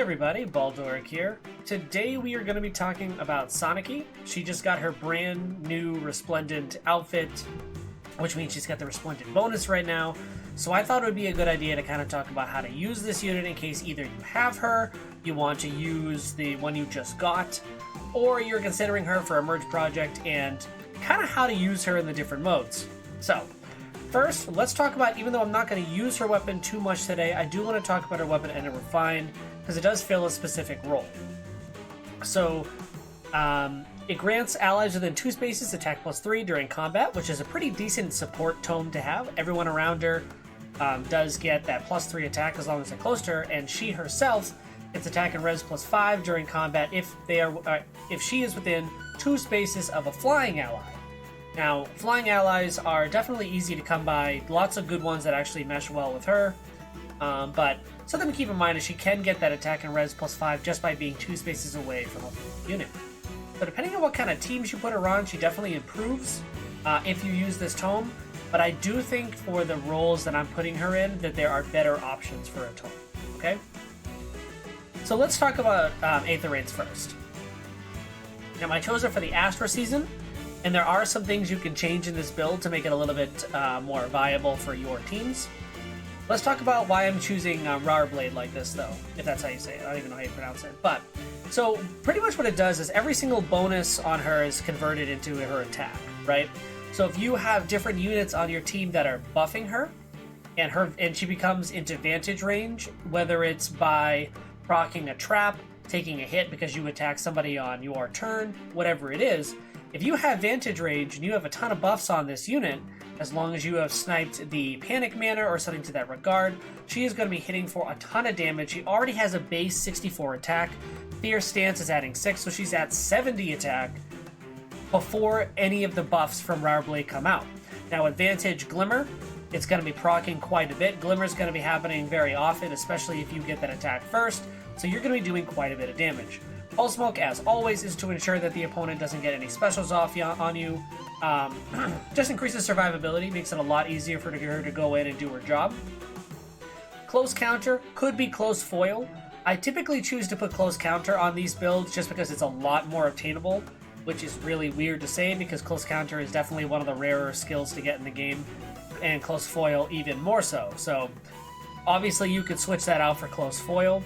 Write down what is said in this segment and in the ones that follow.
everybody, Baldoric here. Today we are going to be talking about Sanaki. She just got her brand new Resplendent outfit, which means she's got the Resplendent bonus right now. So I thought it would be a good idea to kind of talk about how to use this unit in case either you have her, you want to use the one you just got, or you're considering her for a merge project and kind of how to use her in the different modes. So first, let's talk about, even though I'm not going to use her weapon too much today, I do want to talk about her weapon and her refined, because it does fill a specific role. So, it grants allies within 2 spaces attack +3 during combat, which is a pretty decent support tome to have. Everyone around her does get that +3 attack as long as they're close to her, and she herself gets attack and res +5 during combat if she is within 2 spaces of a flying ally. Now, flying allies are definitely easy to come by, lots of good ones that actually mesh well with her, but something to keep in mind is she can get that attack and res +5 just by being 2 spaces away from a unit. So depending on what kind of teams you put her on, she definitely improves if you use this tome, but I do think for the roles that I'm putting her in that there are better options for a tome, okay? So let's talk about Aether Raids first. Now, I chose her for the Astra season, and there are some things you can change in this build to make it a little bit more viable for your teams. Let's talk about why I'm choosing Blade like this, though, if that's how you say it. I don't even know how you pronounce it. But, so, pretty much what it does is every single bonus on her is converted into her attack, right? So if you have different units on your team that are buffing her, and she becomes into vantage range, whether it's by proccing a trap, taking a hit because you attack somebody on your turn, whatever it is, if you have vantage range and you have a ton of buffs on this unit, as long as you have sniped the panic mana or something to that regard, she is going to be hitting for a ton of damage. She already has a base 64 attack. Fierce Stance is adding 6, so she's at 70 attack before any of the buffs from Blade come out. Now, Advantage Glimmer, it's going to be proccing quite a bit. Glimmer is going to be happening very often, especially if you get that attack first, so you're going to be doing quite a bit of damage. Pulse Smoke, as always, is to ensure that the opponent doesn't get any specials off on you. Just increases survivability, makes it a lot easier for her to go in and do her job. Close Counter could be Close Foil. I typically choose to put Close Counter on these builds just because it's a lot more obtainable, which is really weird to say because Close Counter is definitely one of the rarer skills to get in the game, and Close Foil even more so. So, obviously you could switch that out for Close Foil.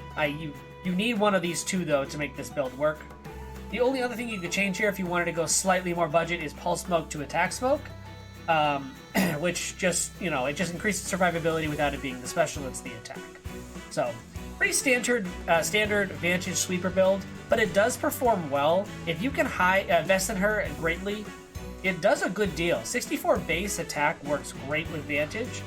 You need one of these two, though, to make this build work. The only other thing you could change here if you wanted to go slightly more budget is Pulse Smoke to Attack Smoke, which just, it just increases survivability without it being the special, it's the attack. So, pretty standard Vantage Sweeper build, but it does perform well. If you can invest in her greatly, it does a good deal. 64 base attack works great with Vantage.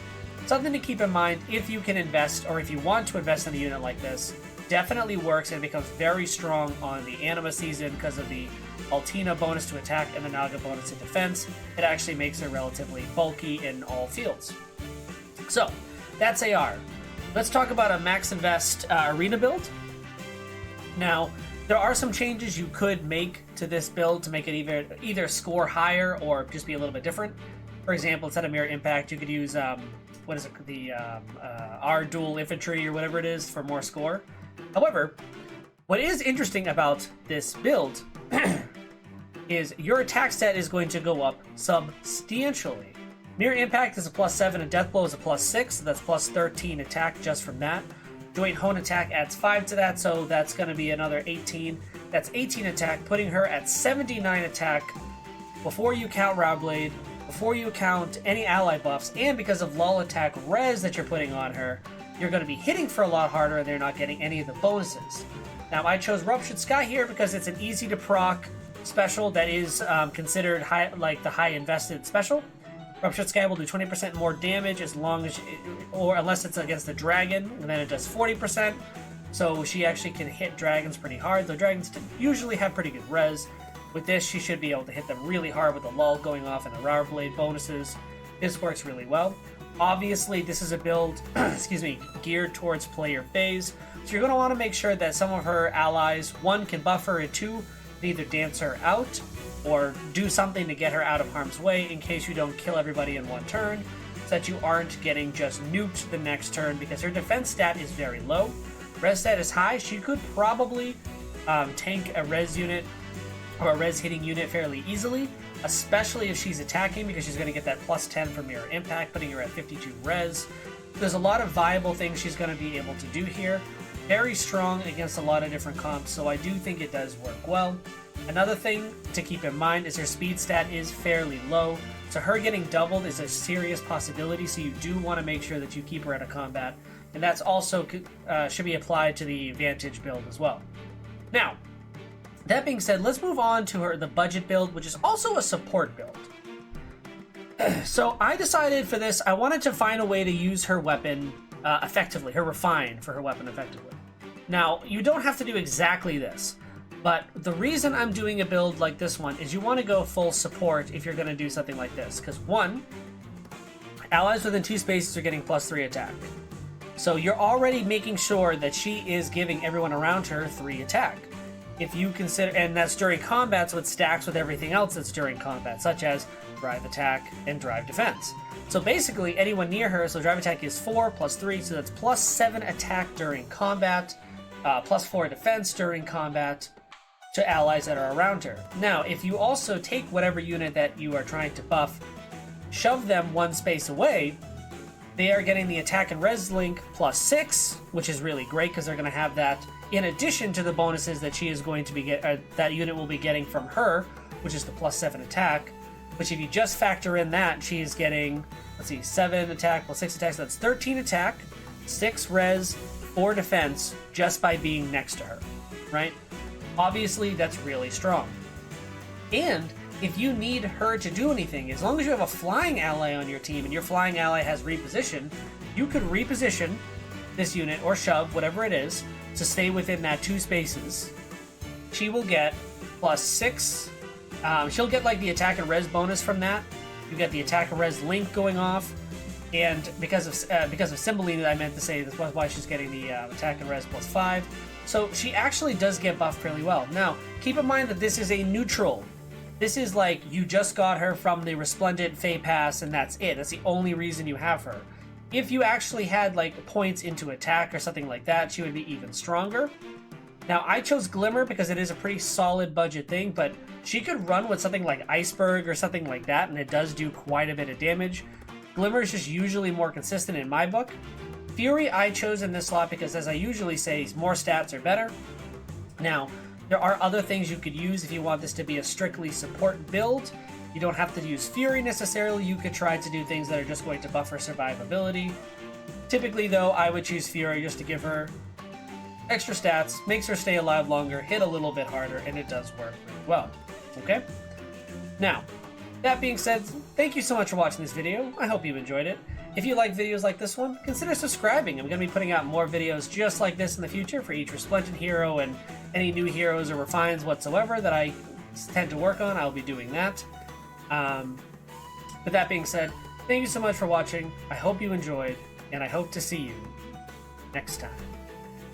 Something to keep in mind if you can invest, or if you want to invest in a unit like this, definitely works and becomes very strong on the Anima season because of the Altina bonus to attack and the Naga bonus to defense. It actually makes her relatively bulky in all fields. So, that's AR. Let's talk about a max invest arena build. Now, there are some changes you could make to this build to make it either score higher or just be a little bit different. For example, instead of Mirror Impact, you could use, the R-Dual Infantry or whatever it is for more score. However, what is interesting about this build is your attack stat is going to go up substantially. Mirror Impact is a +7 and Death Blow is a +6, so that's +13 attack just from that. Joint Hone Attack adds 5 to that, so that's going to be another 18. That's 18 attack, putting her at 79 attack before you count Blade, before you count any ally buffs, and because of lull attack res that you're putting on her, you're going to be hitting for a lot harder and they're not getting any of the bonuses. Now, I chose Ruptured Sky here because it's an easy to proc special that is considered the high invested special. Ruptured Sky will do 20% more damage unless it's against the dragon, and then it does 40%. So she actually can hit dragons pretty hard, though dragons usually have pretty good res. With this, she should be able to hit them really hard with the lull going off and the Rower Blade bonuses. This works really well. Obviously, this is a build, geared towards player phase, so you're going to want to make sure that some of her allies, 1, can buff her, and 2, either dance her out, or do something to get her out of harm's way in case you don't kill everybody in one turn, so that you aren't getting just nuked the next turn, because her defense stat is very low. res stat is high, she could probably tank a res unit or a res hitting unit fairly easily, especially if she's attacking, because she's going to get that plus 10 from mirror impact, putting her at 52 res. There's a lot of viable things she's going to be able to do here. Very strong against a lot of different comps, so I do think it does work well. Another thing to keep in mind is her speed stat is fairly low, so her getting doubled is a serious possibility, so you do want to make sure that you keep her out of combat, and that's also should be applied to the Vantage build as well. Now, that being said, let's move on to the budget build, which is also a support build. So I decided for this, I wanted to find a way to use her weapon effectively, her refine for her weapon effectively. Now, you don't have to do exactly this, but the reason I'm doing a build like this one is you want to go full support if you're going to do something like this. Because one, allies within 2 spaces are getting +3 attack. So you're already making sure that she is giving everyone around her 3 attack. If you consider, and that's during combat, so it stacks with everything else that's during combat, such as drive attack and drive defense. So basically, anyone near her, so drive attack is 4 + 3, so that's +7 attack during combat, +4 defense during combat to allies that are around her. Now, if you also take whatever unit that you are trying to buff, shove them 1 space away, they are getting the attack and res link +6, which is really great because they're going to have that in addition to the bonuses that she is going to be that unit will be getting from her, which is the +7 attack. Which if you just factor in that, she is getting, let's see, 7 attack +6 attack, so that's 13 attack, 6 res, 4 defense, just by being next to her, right? Obviously, that's really strong. And if you need her to do anything, as long as you have a flying ally on your team and your flying ally has reposition, you could reposition this unit or shove, whatever it is, to stay within that 2 spaces. She will get +6. She'll get like the attack and res bonus from that. You get the attack and res link going off, and because of Cymbeline, I meant to say this was why she's getting the attack and res +5. So she actually does get buffed fairly well. Now, keep in mind that this is a neutral. This is like you just got her from the Resplendent Fey Pass, and that's it. That's the only reason you have her. If you actually had like points into attack or something like that, she would be even stronger. Now, I chose Glimmer because it is a pretty solid budget thing, but she could run with something like Iceberg or something like that, and it does do quite a bit of damage. Glimmer is just usually more consistent in my book. Fury I chose in this slot because, as I usually say, more stats are better. Now, there are other things you could use if you want this to be a strictly support build. You don't have to use Fury necessarily. You could try to do things that are just going to buff her survivability. Typically, though, I would choose Fury just to give her extra stats, makes her stay alive longer, hit a little bit harder, and it does work really well. Okay? Now, that being said, thank you so much for watching this video. I hope you enjoyed it. If you like videos like this one, consider subscribing. I'm going to be putting out more videos just like this in the future for each Resplendent hero and any new heroes or refines whatsoever that I tend to work on. I'll be doing that. But that being said, thank you so much for watching. I hope you enjoyed, and I hope to see you next time.